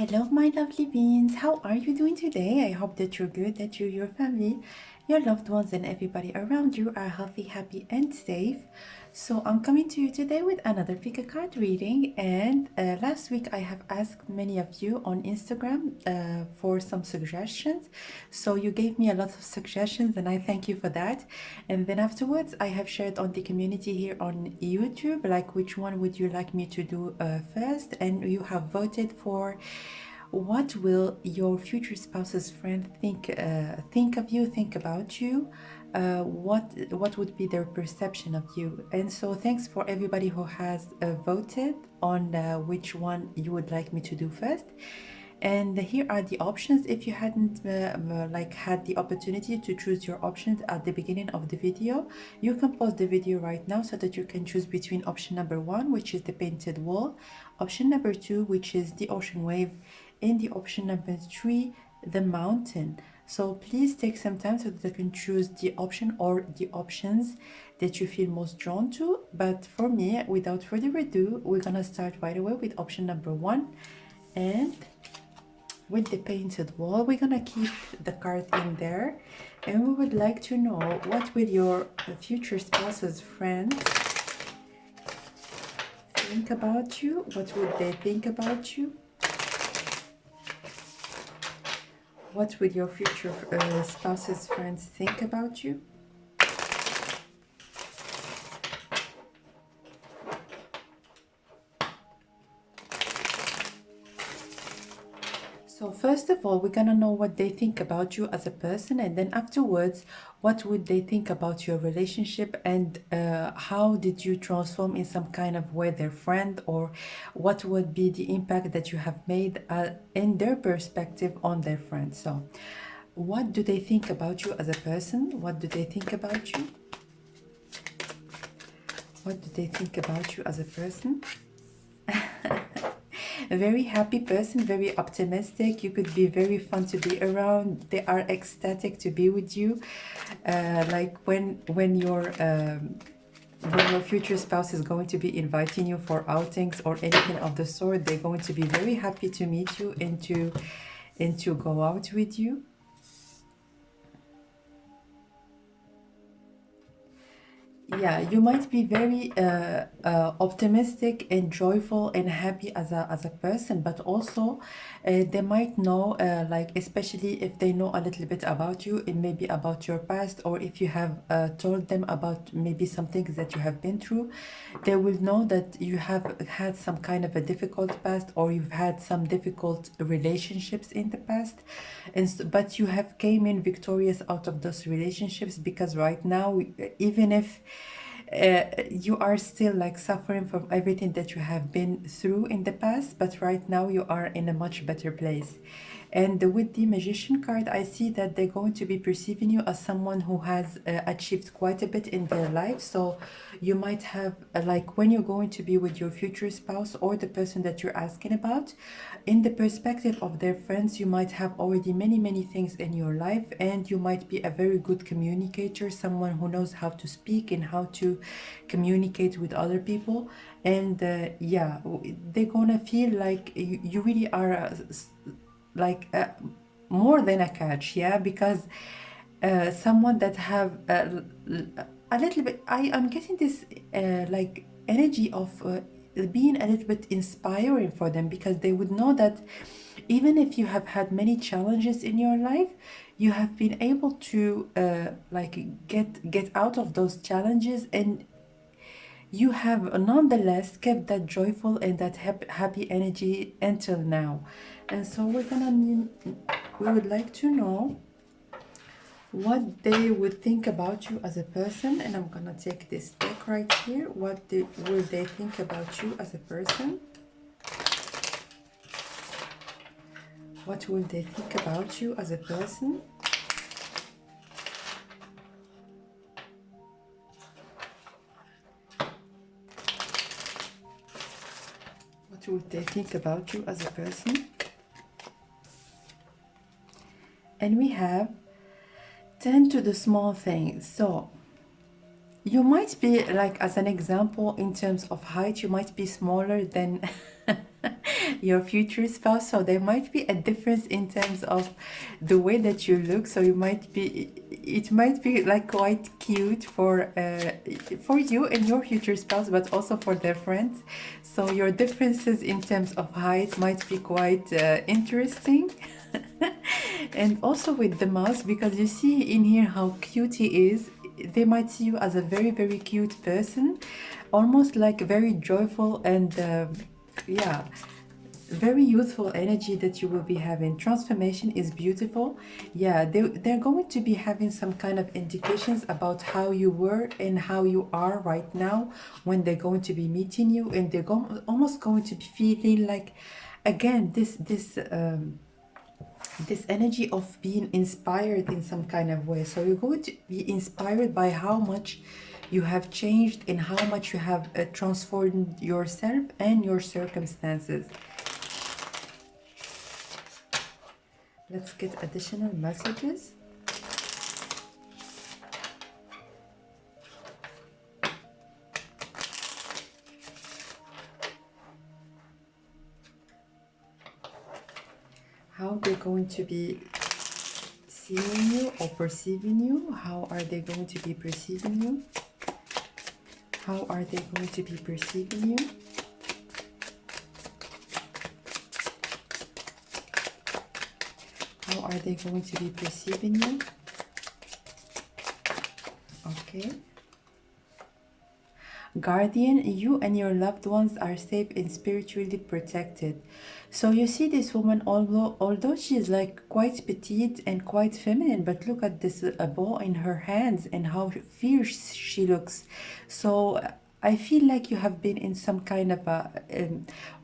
Hello, my lovely beings. How are you doing today? I hope that you're good, that you, your family, your loved ones, and everybody around you are healthy, happy, and safe. So, I'm coming to you today with another pick a card reading. And last week, I have asked many of you on Instagram for some suggestions. So, you gave me a lot of suggestions, and I thank you for that. And then afterwards, I have shared on the community here on YouTube, like which one would you like me to do first, and you have voted for what will your future spouse's friend think of you, think about you, what would be their perception of you. And so thanks for everybody who has voted on which one you would like me to do first. And here are the options. If you hadn't had the opportunity to choose your options at the beginning of the video, you can pause the video right now so that you can choose between option number 1, which is the painted wall, option number 2, which is the ocean wave, and the option number 3, the mountain. So please take some time so that you can choose the option or the options that you feel most drawn to. But for me, without further ado, we're gonna start right away with option number 1. And with the painted wall, we're gonna keep the card in there, and we would like to know what will your future spouse's friends think about you. What would they think about you? What will your future spouse's friends think about you? So first of all, we're gonna know what they think about you as a person, and then afterwards, what would they think about your relationship, and how did you transform in some kind of way their friend, or what would be the impact that you have made in their perspective on their friend. So what do they think about you as a person? What do they think about you? What do they think about you as a person? A very happy person, very optimistic. You could be very fun to be around. They are ecstatic to be with you. Like when your future spouse is going to be inviting you for outings or anything of the sort, they're going to be very happy to meet you and to go out with you. Yeah, you might be very optimistic and joyful and happy as a person, but also they might know, like especially if they know a little bit about you, it may be about your past, or if you have told them about maybe some things that you have been through, they will know that you have had some kind of a difficult past, or you've had some difficult relationships in the past, but you have came in victorious out of those relationships, because right now, even if you are still like suffering from everything that you have been through in the past, but right now you are in a much better place. And with the Magician card, I see that they're going to be perceiving you as someone who has achieved quite a bit in their life. So you might have, like when you're going to be with your future spouse or the person that you're asking about, in the perspective of their friends, you might have already many things in your life, and you might be a very good communicator, someone who knows how to speak and how to communicate with other people. And yeah, they're gonna feel like you really are more than a catch, yeah, because someone that have a little bit, I'm getting this like energy of being a little bit inspiring for them, because they would know that even if you have had many challenges in your life, you have been able to like get out of those challenges, and you have nonetheless kept that joyful and that happy energy until now. And so we would like to know what they would think about you as a person. And I'm gonna take this deck right here. What will they think about you as a person? What will they think about you as a person? What would they think about you as a person? And we have tend to the small things. So you might be like, as an example, in terms of height, you might be smaller than your future spouse. So there might be a difference in terms of the way that you look. So you might be, it might be like quite cute for you and your future spouse, but also for their friends. So your differences in terms of height might be quite interesting. And also with the mouse, because you see in here how cute he is, they might see you as a very, very cute person, almost like very joyful and yeah, very youthful energy that you will be having. Transformation is beautiful. Yeah, they're going to be having some kind of indications about how you were and how you are right now when they're going to be meeting you, and they're almost going to be feeling like, again, this energy of being inspired in some kind of way. So you're going to be inspired by how much you have changed and how much you have transformed yourself and your circumstances. Let's get additional messages. How they're going to be seeing you or perceiving you. How are they going to be perceiving you? How are they going to be perceiving you? How are they going to be perceiving you? Okay. Guardian, you and your loved ones are safe and spiritually protected. So you see this woman, although she's like quite petite and quite feminine, but look at this bow in her hands and how fierce she looks. So I feel like you have been in some kind of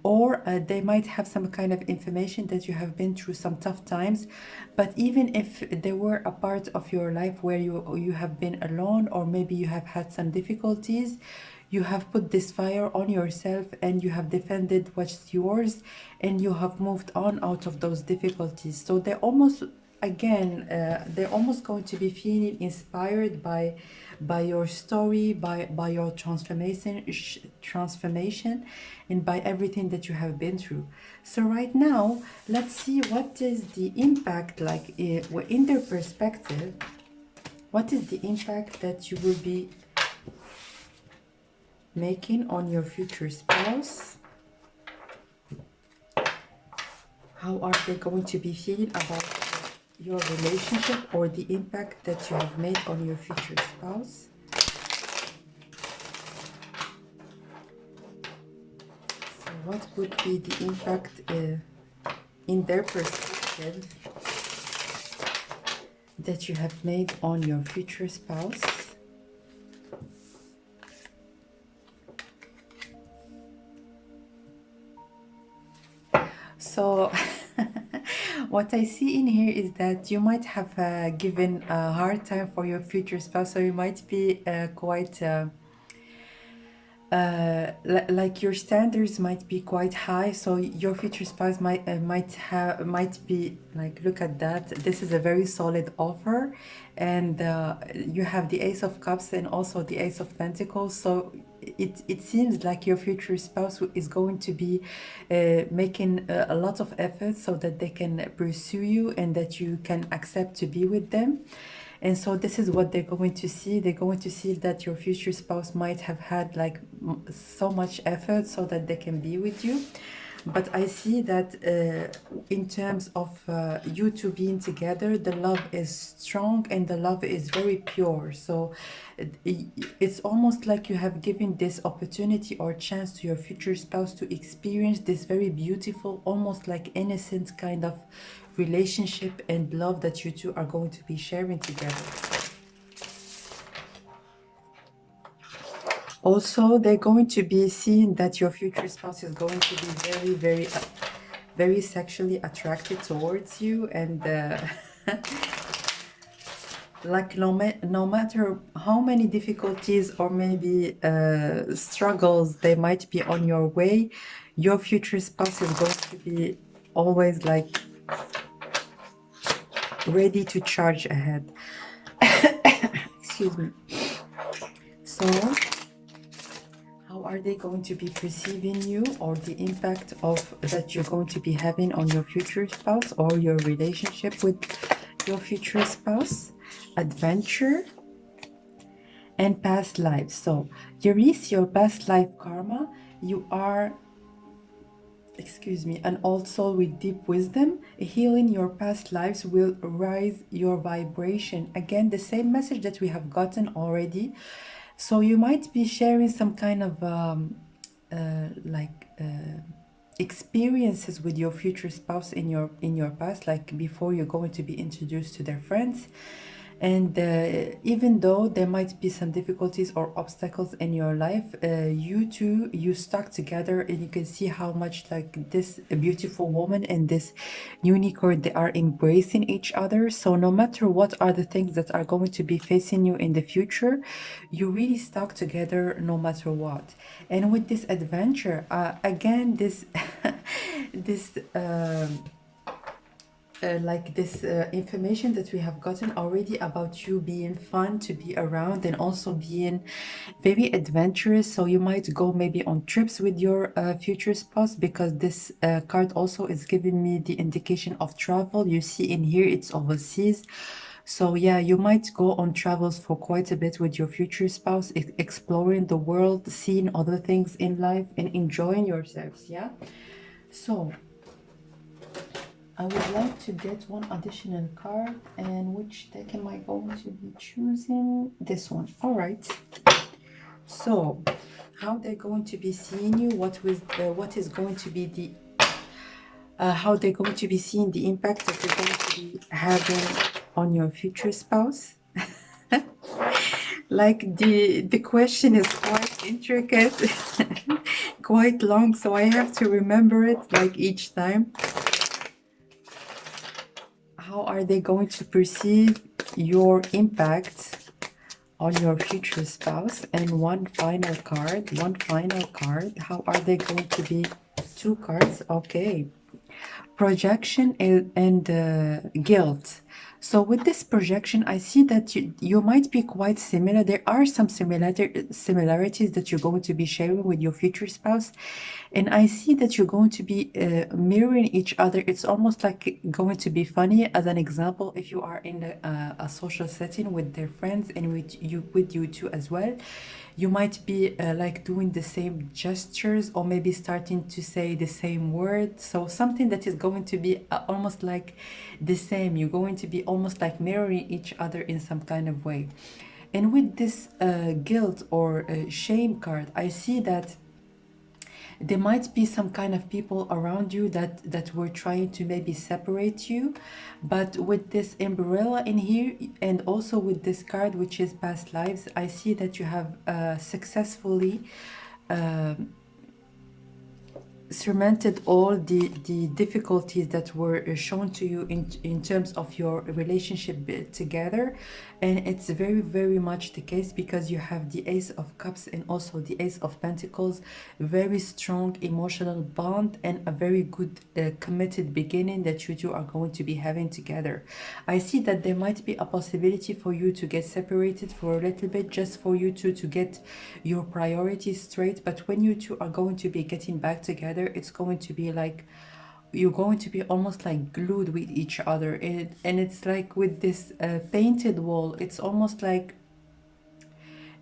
or they might have some kind of information that you have been through some tough times. But even if there were a part of your life where you have been alone, or maybe you have had some difficulties, you have put this fire on yourself and you have defended what's yours, and you have moved on out of those difficulties. So they're almost, again, they're almost going to be feeling inspired by your story, by your transformation, and by everything that you have been through. So right now, let's see what is the impact, like in their perspective. What is the impact that you will be making on your future spouse? How are they going to be feeling about your relationship, or the impact that you have made on your future spouse? So what would be the impact in their perspective that you have made on your future spouse? So what I see in here is that you might have given a hard time for your future spouse, so you might be quite like your standards might be quite high. So your future spouse might be like, look at that, this is a very solid offer, and you have the Ace of Cups and also the Ace of Pentacles. So it seems like your future spouse is going to be making a lot of effort so that they can pursue you and that you can accept to be with them. And so this is what they're going to see. They're going to see that your future spouse might have had like so much effort so that they can be with you. But I see that in terms of you two being together, the love is strong and the love is very pure. So it's almost like you have given this opportunity or chance to your future spouse to experience this very beautiful, almost like innocent kind of relationship and love that you two are going to be sharing together. Also, they're going to be seeing that your future spouse is going to be very sexually attracted towards you, and like no matter how many difficulties or maybe struggles they might be on your way, your future spouse is going to be always like ready to charge ahead. Excuse me. So how are they going to be perceiving you, or the impact of that you're going to be having on your future spouse or your relationship with your future spouse? Adventure and past lives. So Uranus, your past life karma, you are, excuse me, an old soul with deep wisdom. Healing your past lives will raise your vibration. Again, the same message that we have gotten already. So you might be sharing some kind of experiences with your future spouse in your past, like before you're going to be introduced to their friends. And even though there might be some difficulties or obstacles in your life, you stuck together, and you can see how much like this beautiful woman and this unicorn, they are embracing each other. So no matter what are the things that are going to be facing you in the future, you really stuck together no matter what. And with this adventure, again, this this information that we have gotten already about you being fun to be around and also being very adventurous. So you might go maybe on trips with your future spouse, because this card also is giving me the indication of travel. You see in here it's overseas. So yeah, you might go on travels for quite a bit with your future spouse, exploring the world, seeing other things in life and enjoying yourselves. Yeah. So I would like to get one additional card. And which deck am I going to be choosing? This one. All right. So how they're going to be seeing you, what is going to be the how they're going to be seeing the impact that they're going to be having on your future spouse. Like the question is quite intricate, quite long, so I have to remember it like each time. How are they going to perceive your impact on your future spouse? And one final card. How are they going to be? Two cards. Okay. Projection and guilt. So with this projection, I see that you might be quite similar. There are some similarities that you're going to be sharing with your future spouse. And I see that you're going to be mirroring each other. It's almost like going to be funny. As an example, if you are in a social setting with their friends and with you two as well, you might be like doing the same gestures, or maybe starting to say the same word. So something that is going to be almost like the same. You're going to be almost like mirroring each other in some kind of way. And with this guilt or shame card, I see that there might be some kind of people around you that were trying to maybe separate you. But with this umbrella in here, and also with this card, which is past lives, I see that you have successfully surmounted all the difficulties that were shown to you in terms of your relationship together. And it's very, very much the case, because you have the Ace of Cups and also the Ace of Pentacles. Very strong emotional bond and a very good committed beginning that you two are going to be having together. I see that there might be a possibility for you to get separated for a little bit, just for you two to get your priorities straight. But when you two are going to be getting back together, it's going to be like you're going to be almost like glued with each other. And it's like with this painted wall, it's almost like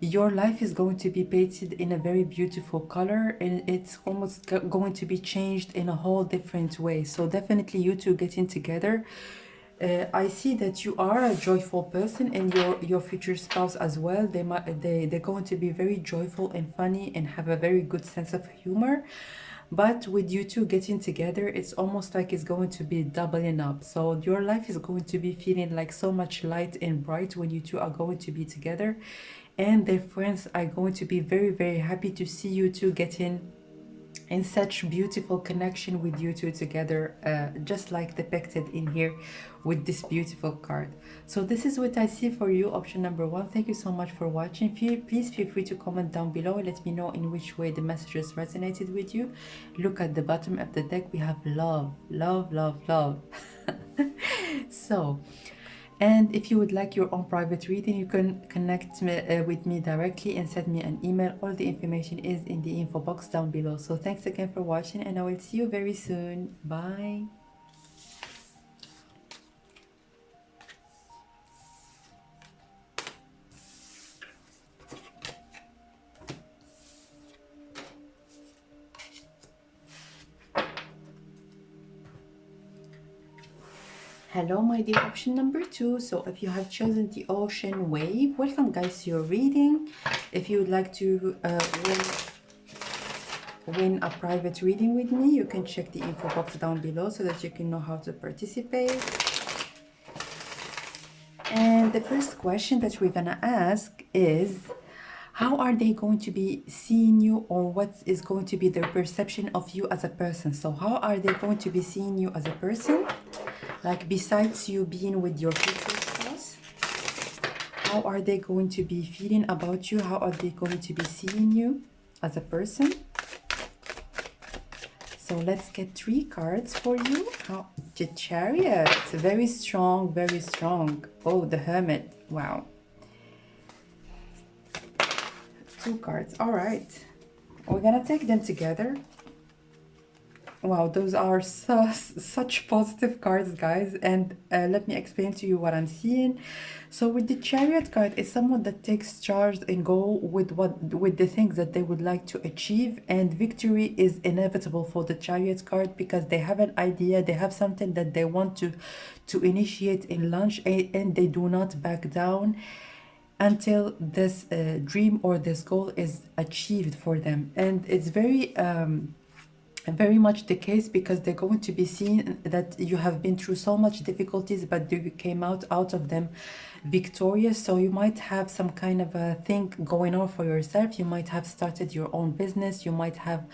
your life is going to be painted in a very beautiful color, and it's almost going to be changed in a whole different way. So definitely you two getting together, I see that you are a joyful person, and your future spouse as well. They're going to be very joyful and funny and have a very good sense of humor. But with you two getting together, it's almost like it's going to be doubling up. So your life is going to be feeling like so much light and bright when you two are going to be together. And their friends are going to be very, very happy to see you two getting in such beautiful connection with you two together, just like depicted in here with this beautiful card. So this is what I see for you, option number one. Thank you so much for watching. Please feel free to comment down below. Let me know in which way the messages resonated with you. Look at the bottom of the deck. We have love, love, love, love. So And if you would like your own private reading, you can connect with me directly and send me an email. All the information is in the info box down below. So thanks again for watching, and I will see you very soon. Bye. Hello, my dear option number 2. So if you have chosen the ocean wave, welcome guys to your reading. If you would like to win a private reading with me, you can check the info box down below so that you can know how to participate. And the first question that we're gonna ask is, how are they going to be seeing you, or what is going to be their perception of you as a person? So how are they going to be seeing you as a person? Like, besides you being with your future spouse, how are they going to be feeling about you? How are they going to be seeing you as a person? So let's get 3 cards for you. The Chariot, very strong, very strong. Oh, the Hermit, wow. 2 cards, all right. We're gonna take them together. Wow, those are such positive cards, guys. And let me explain to you what I'm seeing. So with the Chariot card, it's someone that takes charge and go with the things that they would like to achieve. And victory is inevitable for the Chariot card, because they have an idea, they have something that they want to initiate in launch, and they do not back down until this dream or this goal is achieved for them. And it's very much the case, because they're going to be seeing that you have been through so much difficulties, but you came out of them victorious. So you might have some kind of a thing going on for yourself. You might have started your own business. You might have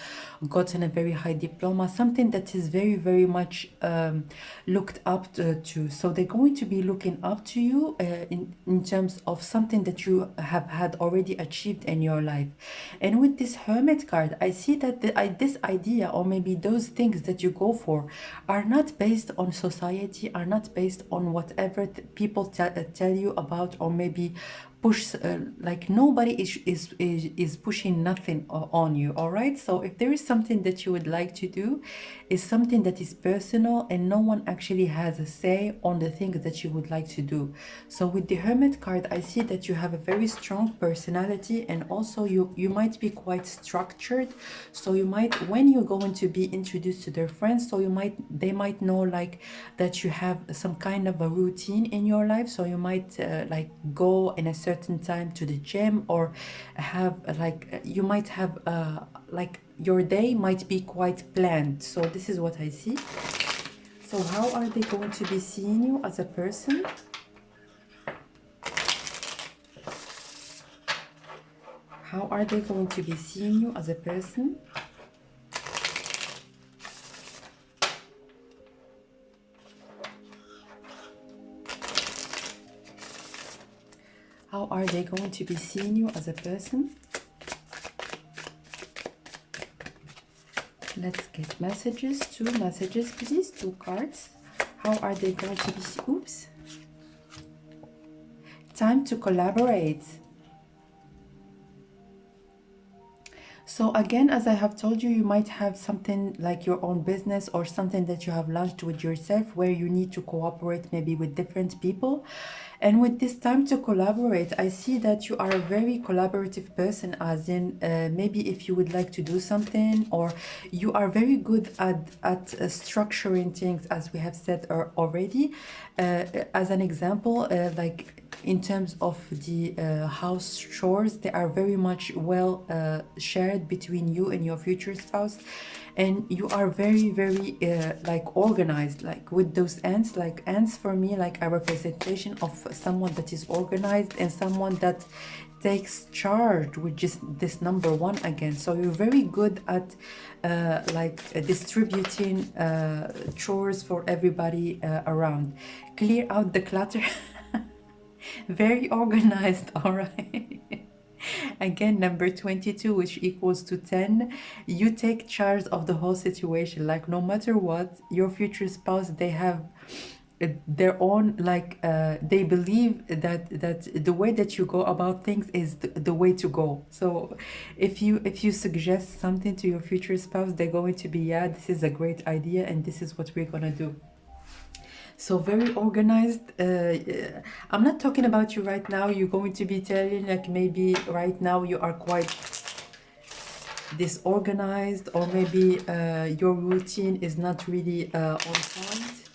gotten a very high diploma, something that is very, very much looked up to. So they're going to be looking up to you in terms of something that you have had already achieved in your life. And with this Hermit card, I see that this idea, or maybe those things that you go for, are not based on society, are not based on whatever people tell you about, or maybe push, like nobody is pushing nothing on you. All right, so if there is something that you would like to do, is something that is personal, and no one actually has a say on the things that you would like to do. So with the Hermit card, I see that you have a very strong personality, and also you might be quite structured. So you might, when you're going to be introduced to their friends, so they might know like that you have some kind of a routine in your life. So you might like go in a certain time to the gym, or have like you might have like your day might be quite planned. So this is what I see. So how are they going to be seeing you as a person? How are they going to be seeing you as a person? How are they going to be seeing you as a person? Let's get messages. 2 messages, please. 2 cards. How are they going to be? Oops. Time to collaborate. So again, as I have told you, you might have something like your own business, or something that you have launched with yourself, where you need to cooperate maybe with different people. And with this time to collaborate, I see that you are a very collaborative person, as in maybe if you would like to do something, or you are very good at structuring things, as we have said already. As an example, like in terms of the house chores, they are very much well shared between you and your future spouse. And you are very, very like organized, like with those ants. Like ants for me, like a representation of someone that is organized, and someone that takes charge, which is this number 1 again. So you're very good at like distributing chores for everybody around. Clear out the clutter. Very organized. All right. Again, number 22, which equals to 10. You take charge of the whole situation. Like no matter what, your future spouse, they have their own, like they believe that the way that you go about things is the way to go. So if you suggest something to your future spouse, they're going to be, yeah, this is a great idea and this is what we're gonna do. So very organized. I'm not talking about you right now. You're going to be telling, like, maybe right now you are quite disorganized, or maybe your routine is not really on point.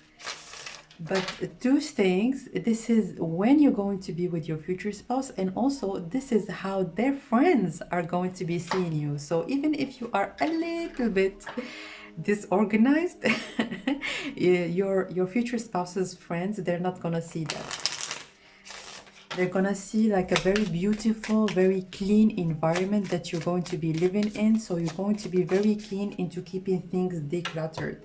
But two things: this is when you're going to be with your future spouse, and also this is how their friends are going to be seeing you. So even if you are a little bit disorganized, your future spouse's friends, they're not gonna see that. They're gonna see like a very beautiful, very clean environment that you're going to be living in. So you're going to be very keen into keeping things decluttered.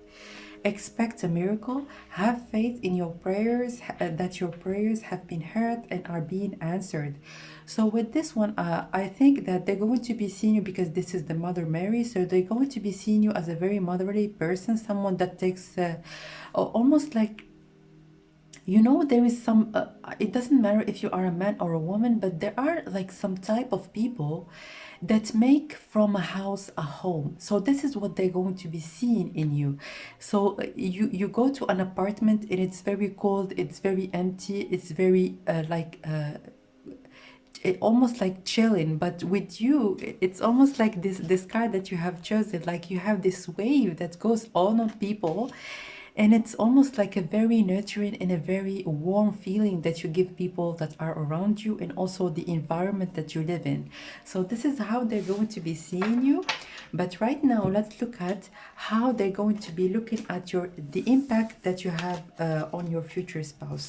Expect a miracle. Have faith in your prayers, that your prayers have been heard and are being answered. So with this one, I think that they're going to be seeing you, because this is the Mother Mary. So they're going to be seeing you as a very motherly person, someone that takes almost like, you know, there is some it doesn't matter if you are a man or a woman, but there are like some type of people that make from a house a home. So this is what they're going to be seeing in you. So you go to an apartment and it's very cold, it's very empty, it's very almost like chilling. But with you, it's almost like this card that you have chosen, like you have this wave that goes on people, and it's almost like a very nurturing and a very warm feeling that you give people that are around you, and also the environment that you live in. So this is how they're going to be seeing you. But right now, let's look at how they're going to be looking at the impact that you have on your future spouse.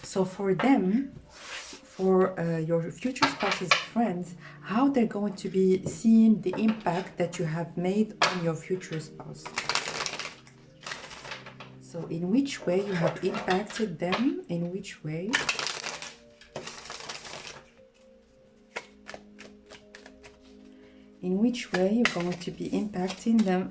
So for them, for your future spouse's friends, how they're going to be seeing the impact that you have made on your future spouse. So in which way you have impacted them, in which way. In which way you're going to be impacting them.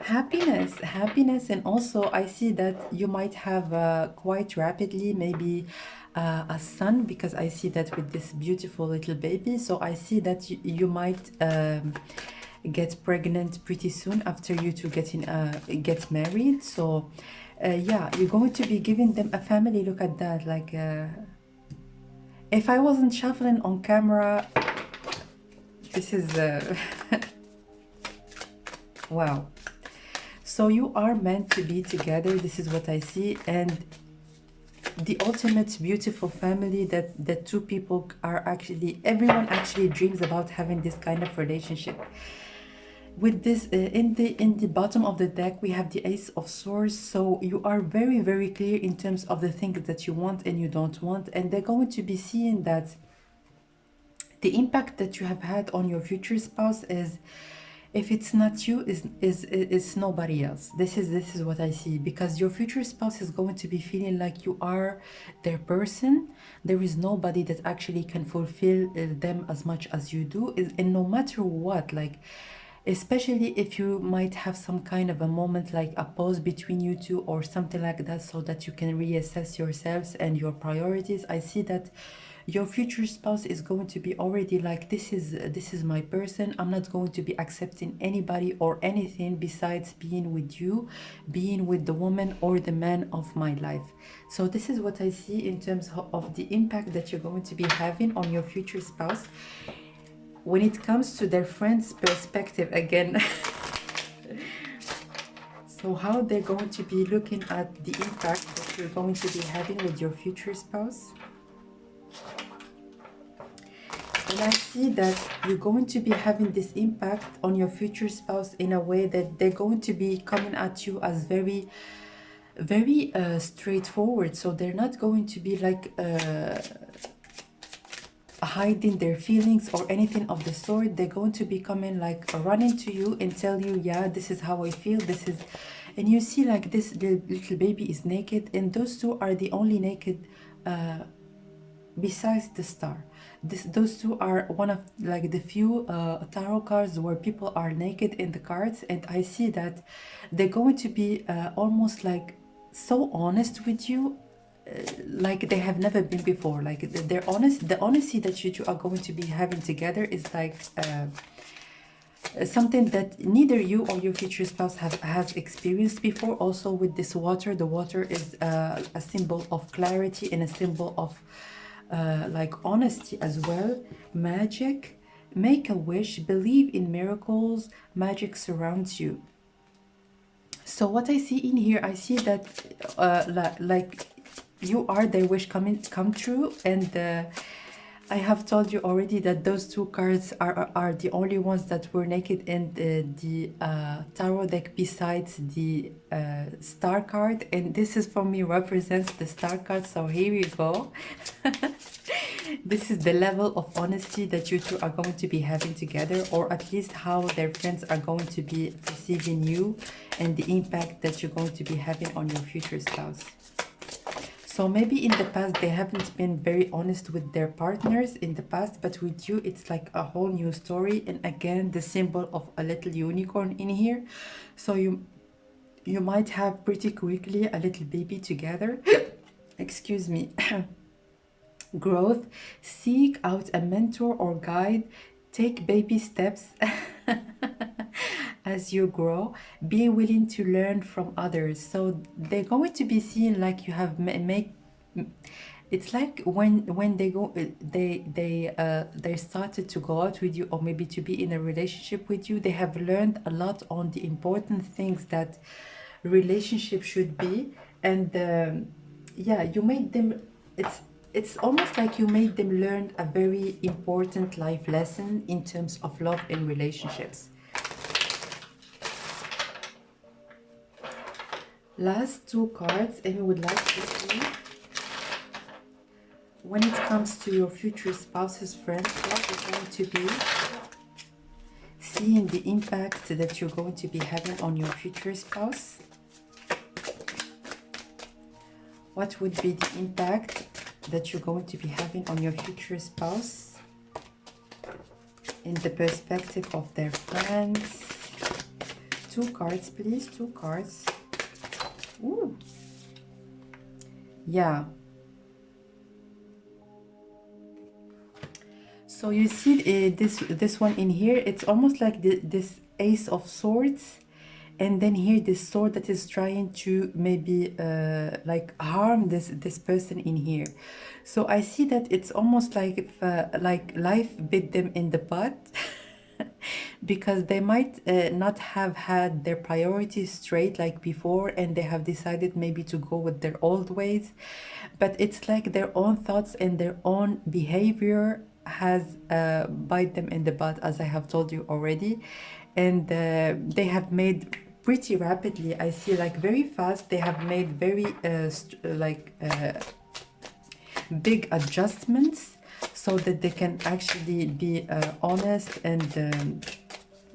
Happiness, and also I see that you might have quite rapidly maybe a son, because I see that with this beautiful little baby. So I see that you might get pregnant pretty soon after you two get married. So yeah, you're going to be giving them a family. Look at that. Like if I wasn't shuffling on camera, this is wow. So you are meant to be together. This is what I see. And the ultimate beautiful family that two people are actually, everyone actually dreams about having this kind of relationship. With this in the bottom of the deck, we have the Ace of Swords. So you are very, very clear in terms of the things that you want and you don't want, and they're going to be seeing that the impact that you have had on your future spouse is, if it's not you, is nobody else. This is what I see, because your future spouse is going to be feeling like you are their person. There is nobody that actually can fulfill them as much as you do, and no matter what, like, especially if you might have some kind of a moment, like a pause between you two or something like that, so that you can reassess yourselves and your priorities. I see that your future spouse is going to be already like, this is my person. I'm not going to be accepting anybody or anything besides being with you, being with the woman or the man of my life. So this is what I see in terms of the impact that you're going to be having on your future spouse. When it comes to their friends' perspective, again, so how they're going to be looking at the impact that you're going to be having with your future spouse. And I see that you're going to be having this impact on your future spouse in a way that they're going to be coming at you as very, very straightforward. So they're not going to be like hiding their feelings or anything of the sort. They're going to be coming like running to you and tell you, yeah, this is how I feel, this is. And you see like this little baby is naked, and those two are the only naked besides the star. Those two are one of like the few tarot cards where people are naked in the cards, and I see that they're going to be almost like so honest with you, like they have never been before. Like they're honest. The honesty that you two are going to be having together is like something that neither you or your future spouse has experienced before. Also with this water, the water is a symbol of clarity and a symbol of like honesty as well. Magic, make a wish, believe in miracles, magic surrounds you. So what I see in here, I see that like you are their wish come true, and I have told you already that those two cards are the only ones that were naked in the tarot deck besides the star card, and this is for me represents the star card. So here we go. This is the level of honesty that you two are going to be having together, or at least how their friends are going to be perceiving you, and the impact that you're going to be having on your future spouse. So maybe in the past they haven't been very honest with their partners in the past, but with you it's like a whole new story. And again, the symbol of a little unicorn in here. So you might have pretty quickly a little baby together. Excuse me. Growth, seek out a mentor or guide, take baby steps as you grow, be willing to learn from others. So they're going to be seeing like you have make it's like when they go they started to go out with you, or maybe to be in a relationship with you, they have learned a lot on the important things that relationship should be. And yeah, you made them, it's almost like you made them learn a very important life lesson in terms of love and relationships. Last two cards, and we would like to see, when it comes to your future spouse's friends, what is going to be seeing the impact that you're going to be having on your future spouse. What would be the impact that you're going to be having on your future spouse in the perspective of their friends? Two cards, please. Two cards. Ooh. Yeah. So you see this one in here, it's almost like this Ace of Swords, and then here this sword that is trying to maybe like harm this person in here. So I see that it's almost like if like life bit them in the butt. Because they might not have had their priorities straight like before, and they have decided maybe to go with their old ways, but it's like their own thoughts and their own behavior has bite them in the butt, as I have told you already. And they have made pretty rapidly, I see, like very fast, they have made very big adjustments so that they can actually be honest and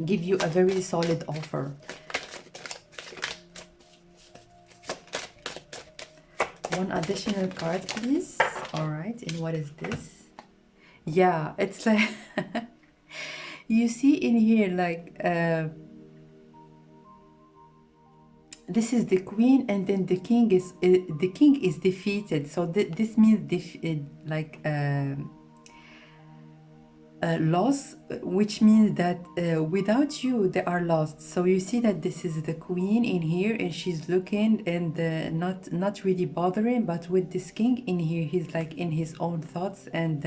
give you a very solid offer. One additional card, please. All right, and what is this? Yeah, it's like you see in here like this is the queen, and then the king is defeated. So this means loss, which means that without you they are lost. So you see that this is the queen in here, and she's looking and not really bothering, but with this king in here, he's like in his own thoughts. And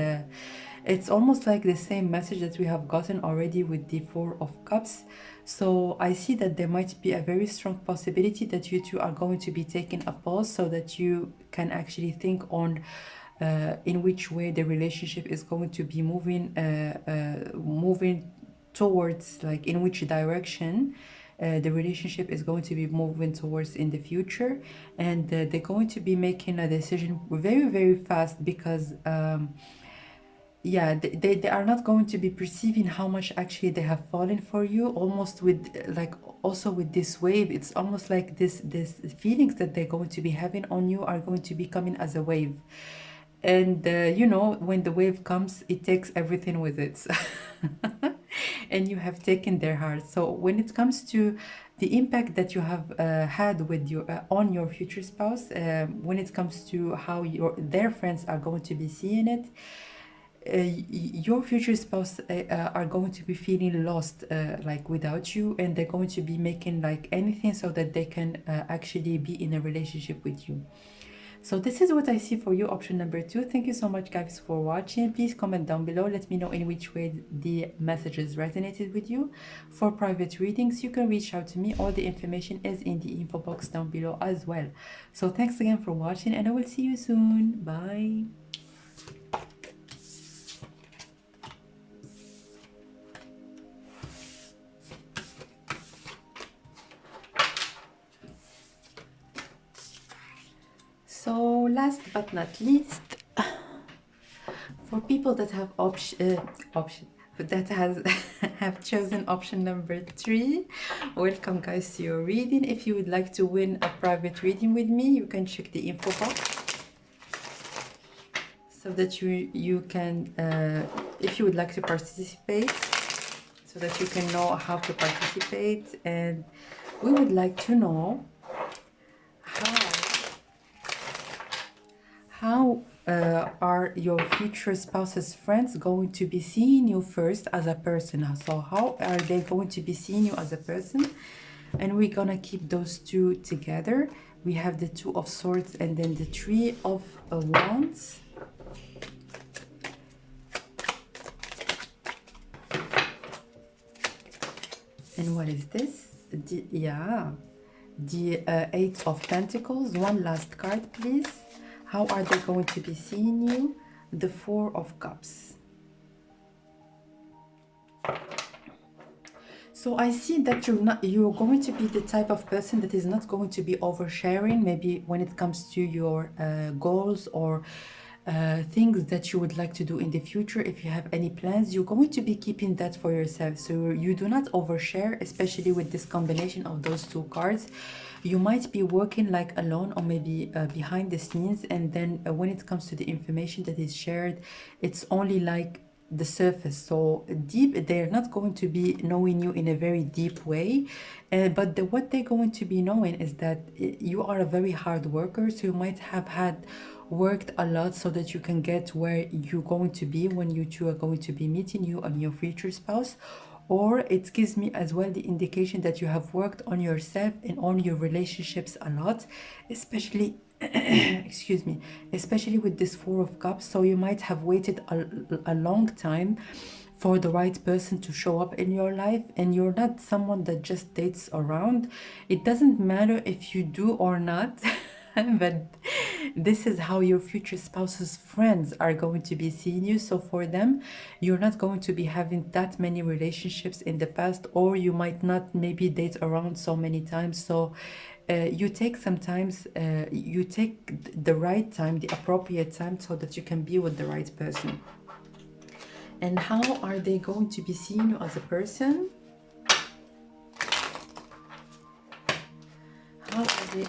it's almost like the same message that we have gotten already with the Four of Cups. So I see that there might be a very strong possibility that you two are going to be taking a pause so that you can actually think on in which way the relationship is going to be moving towards, like in which direction the relationship is going to be moving towards in the future. And they're going to be making a decision very, very fast, because yeah, they are not going to be perceiving how much actually they have fallen for you. Almost with like also with this wave, it's almost like this feelings that they're going to be having on you are going to be coming as a wave. And you know, when the wave comes, it takes everything with it. And you have taken their heart. So when it comes to the impact that you have had with your on your future spouse, when it comes to how their friends are going to be seeing it, your future spouse are going to be feeling lost, like without you, and they're going to be making like anything so that they can actually be in a relationship with you. So this is what I see for you, option number 2. Thank you so much, guys, for watching. Please comment down below. Let me know in which way the messages resonated with you. For private readings, you can reach out to me. All the information is in the info box down below as well. So thanks again for watching, and I will see you soon. Bye. So last but not least, for people that have that has have chosen option number 3, welcome, guys, to your reading. If you would like to win a private reading with me, you can check the info box so that you can, if you would like to participate, so that you can know how to participate. And we would like to know how are your future spouse's friends going to be seeing you first as a person? So how are they going to be seeing you as a person? And we're gonna keep those two together. We have the 2 of Swords and then the 3 of Wands. And what is this? The 8 of Pentacles. One last card, please. How are they going to be seeing you? The 4 of Cups. So I see that you're going to be the type of person that is not going to be oversharing, maybe when it comes to your goals or things that you would like to do in the future. If you have any plans, you're going to be keeping that for yourself. So you do not overshare, especially with this combination of those 2 cards. You might be working like alone or maybe behind the scenes, and then when it comes to the information that is shared, it's only like the surface. So deep, they're not going to be knowing you in a very deep way, but what they're going to be knowing is that you are a very hard worker. So you might have had worked a lot so that you can get where you're going to be when you two are going to be meeting, you and your future spouse. Or it gives me as well the indication that you have worked on yourself and on your relationships a lot, especially excuse me, especially with this 4 of Cups. So you might have waited a long time for the right person to show up in your life, and you're not someone that just dates around. It doesn't matter if you do or not. But this is how your future spouse's friends are going to be seeing you. So for them, you're not going to be having that many relationships in the past, or you might not maybe date around so many times. So you take sometimes you take the right time, the appropriate time, so that you can be with the right person. And how are they going to be seeing you as a person? How are they...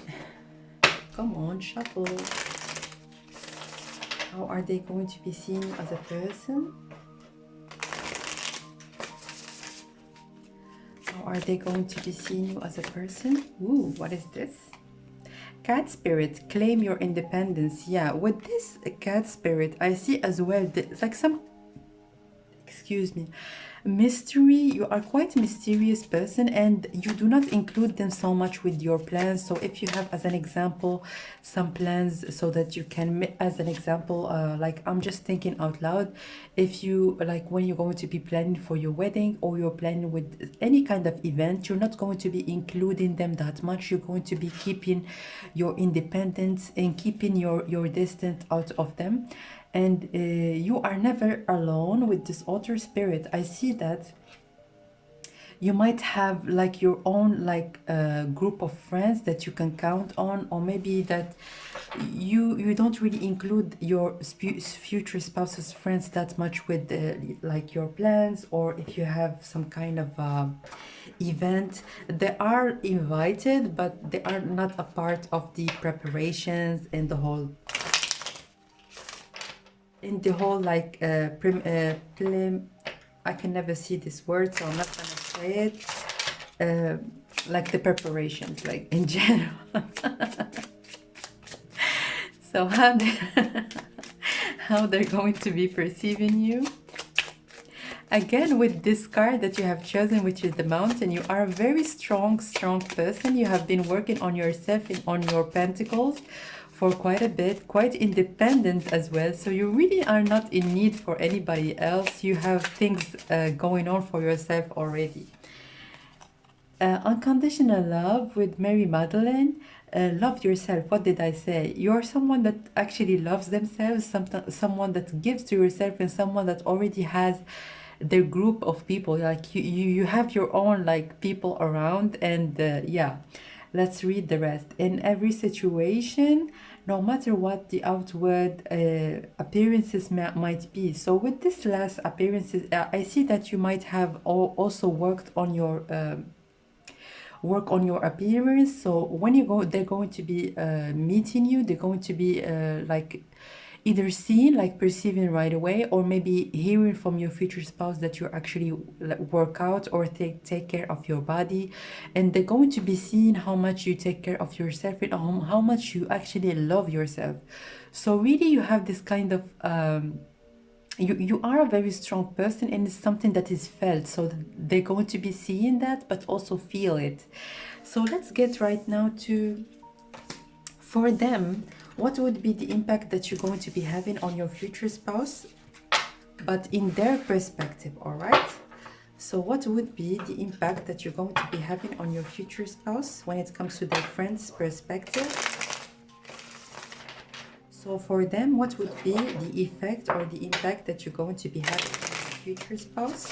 Come on, shuffle. How are they going to be seeing you as a person? How are they going to be seeing you as a person? Ooh, what is this? Cat spirit, claim your independence. Yeah, with this cat spirit, I see as well that, like, some... Excuse me. Mystery. You are quite a mysterious person, and you do not include them so much with your plans. So if you have, as an example, some plans, so that you can, as an example, like, I'm just thinking out loud, if you, like, when you're going to be planning for your wedding, or you're planning with any kind of event, you're not going to be including them that much. You're going to be keeping your independence and keeping your distance out of them. And you are never alone with this Otter spirit. I see that you might have like your own, like, group of friends that you can count on, or maybe that you don't really include your future spouse's friends that much with like your plans, or if you have some kind of event. They are invited, but they are not a part of the preparations and the whole in the whole like I can never see this word, so I'm not gonna say it. Like the preparations, like in general. So how they're going to be perceiving you. Again, with this card that you have chosen, which is the Mountain, you are a very strong person. You have been working on yourself and on your pentacles for quite a bit, quite independent as well. So you really are not in need for anybody else. You have things going on for yourself already. Unconditional love with Mary Magdalene. Love yourself. What did I say? You're someone that actually loves themselves, someone that gives to yourself, and someone that already has their group of people. Like you have your own like people around, and yeah. Let's read the rest. In every situation, no matter what the outward appearances might be. So with this last appearances, I see that you might have also worked on your work on your appearance. So when you go, they're going to be meeting you. They're going to be like either seeing, like perceiving right away, or maybe hearing from your future spouse that you actually work out or take care of your body, and they're going to be seeing how much you take care of yourself and how much you actually love yourself. So really, you have this kind of you are a very strong person, and it's something that is felt, so they're going to be seeing that but also feel it. So let's get right now to, for them, what would be the impact that you're going to be having on your future spouse, but in their perspective. All right, so what would be the impact that you're going to be having on your future spouse when it comes to their friend's perspective? So for them, what would be the effect or the impact that you're going to be having on your future spouse?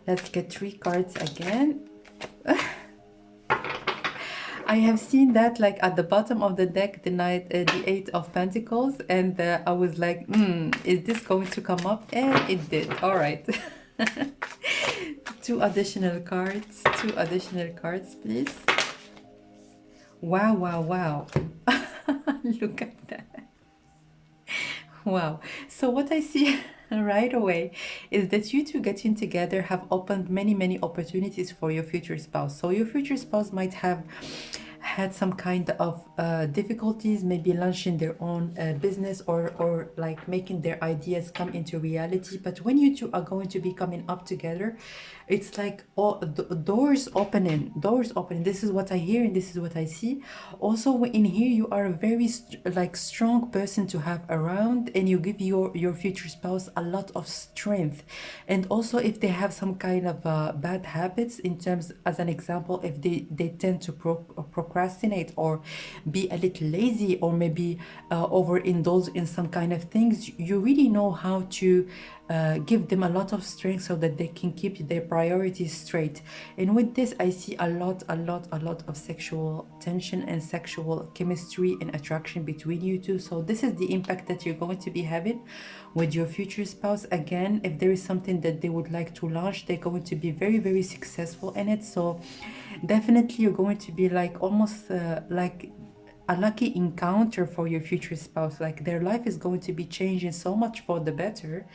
Let's get 3 cards again. I have seen that like at the bottom of the deck, the 8 of Pentacles, and I was like, is this going to come up? And it did. All right. 2 additional cards. 2 additional cards, please. Wow, wow, wow. Look at that. Wow. So what I see right away is that you two getting together have opened many opportunities for your future spouse. So your future spouse might have had some kind of difficulties, maybe launching their own business, or like making their ideas come into reality. But when you two are going to be coming up together, it's like all doors opening. This is what I hear and this is what I see. Also in here, you are a very like strong person to have around, and you give your future spouse a lot of strength. And also if they have some kind of bad habits, in terms, as an example, if they tend to procrastinate or be a little lazy, or maybe overindulge in some kind of things, you really know how to give them a lot of strength so that they can keep their priorities straight. And with this, I see a lot of sexual tension and sexual chemistry and attraction between you two. So this is the impact that you're going to be having with your future spouse. Again, if there is something that they would like to launch, they're going to be very successful in it. So definitely you're going to be like almost like a lucky encounter for your future spouse. Like their life is going to be changing so much for the better,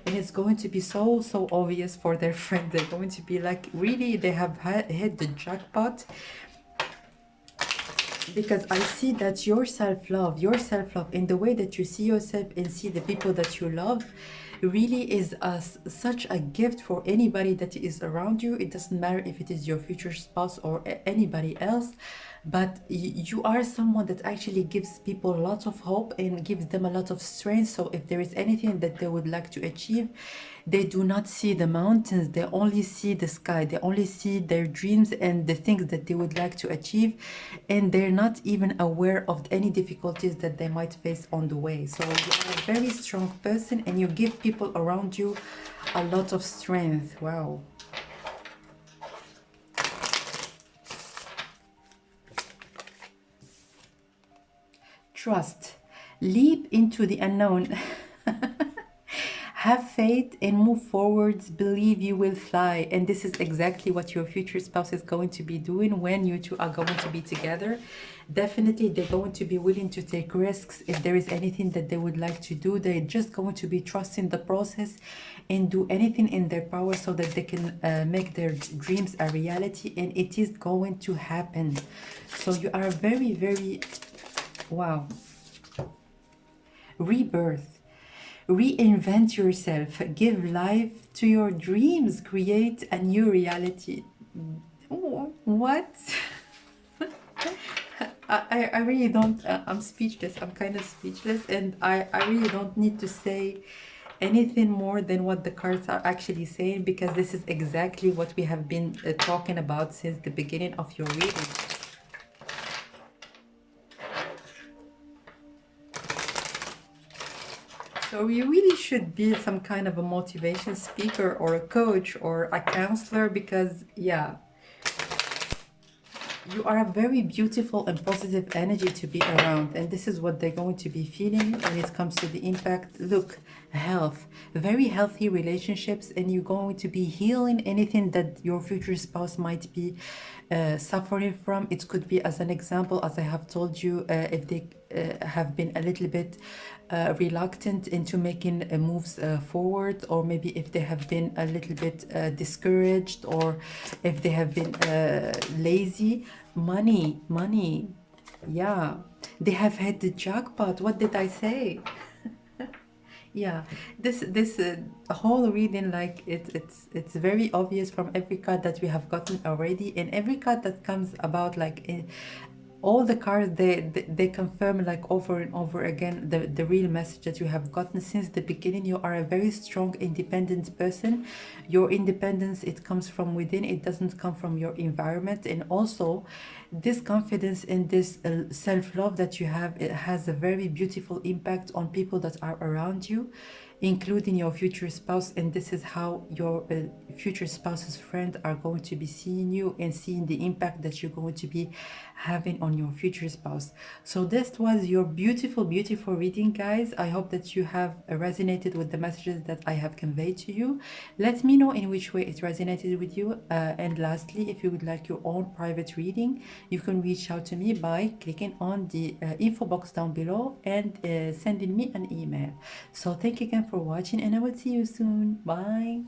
and it's going to be so obvious for their friend. They're going to be like, really, they have hit the jackpot. Because I see that your self-love in the way that you see yourself and see the people that you love, really is such a gift for anybody that is around you. It doesn't matter if it is your future spouse or anybody else, but you are someone that actually gives people a lot of hope and gives them a lot of strength. So if there is anything that they would like to achieve, they do not see the mountains, they only see the sky, they only see their dreams and the things that they would like to achieve, and they're not even aware of any difficulties that they might face on the way. So you are a very strong person, and you give people around you a lot of strength. Wow. Trust. Leap into the unknown. Have faith and move forwards. Believe you will fly. And this is exactly what your future spouse is going to be doing when you two are going to be together. Definitely, they're going to be willing to take risks. If there is anything that they would like to do, they're just going to be trusting the process and do anything in their power so that they can make their dreams a reality. And it is going to happen. So you are very, very, wow. Rebirth. Reinvent yourself. Give life to your dreams. Create a new reality. What? I really don't, I'm speechless. I'm kind of speechless, and I really don't need to say anything more than what the cards are actually saying, because this is exactly what we have been talking about since the beginning of your reading. So you really should be some kind of a motivation speaker or a coach or a counselor, because yeah, you are a very beautiful and positive energy to be around, and this is what they're going to be feeling when it comes to the impact. Look, health, very healthy relationships, and you're going to be healing anything that your future spouse might be suffering from. It could be, as an example, as I have told you, if they have been a little bit reluctant into making moves forward, or maybe if they have been a little bit discouraged, or if they have been lazy. Money, yeah, they have had the jackpot. What did I say? Yeah, this whole reading, like it's very obvious from every card that we have gotten already, and every card that comes about, like all the cards, they confirm, like over and over again, the real message that you have gotten since the beginning. You are a very strong, independent person. Your independence, it comes from within. It doesn't come from your environment. And also, this confidence and this self-love that you have, it has a very beautiful impact on people that are around you, including your future spouse. And this is how your future spouse's friend are going to be seeing you and seeing the impact that you're going to be having on your future spouse. So this was your beautiful, beautiful reading, guys. I hope that you have resonated with the messages that I have conveyed to you. Let me know in which way it resonated with you. And lastly, if you would like your own private reading, you can reach out to me by clicking on the info box down below and sending me an email. So thank you again for watching, and I will see you soon. Bye.